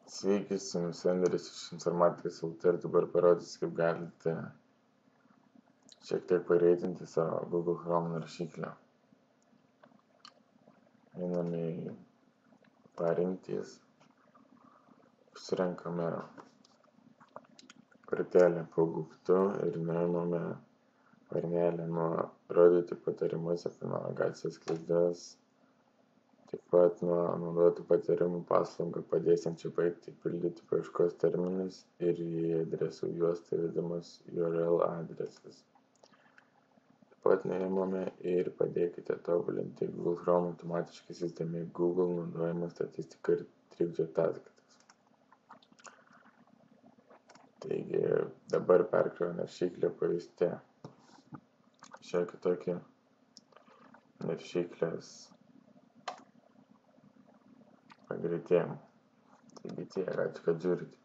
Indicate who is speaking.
Speaker 1: Sveiki, su jumis Enderis iš Informatikos LT ir dabar parodysiu, kaip galite šiek tiek pagreitinti savo Google Chrome naršyklę. Einame į parinktys, pasirenkame kortelę produktų ir nuimame varnelę nuo rodyti patarimus apie navigacijos klaidas, taip pat nuo naudotų patarimų paslaugą padėsiančią baigti pildyti paieškos terminus ir į adresų juostą įvedamas URL adresas. Taip pat nuimame ir padėkite tobulinti Google Chrome automatiškai siųsdami Google naudojimo statistiką ir trikdžių ataskaitas. Taigi dabar perkrovę naršyklę pajusite šiokį tokį naršyklės pagreitėjimą. Taigi tiek, ačiū, kad žiūrite.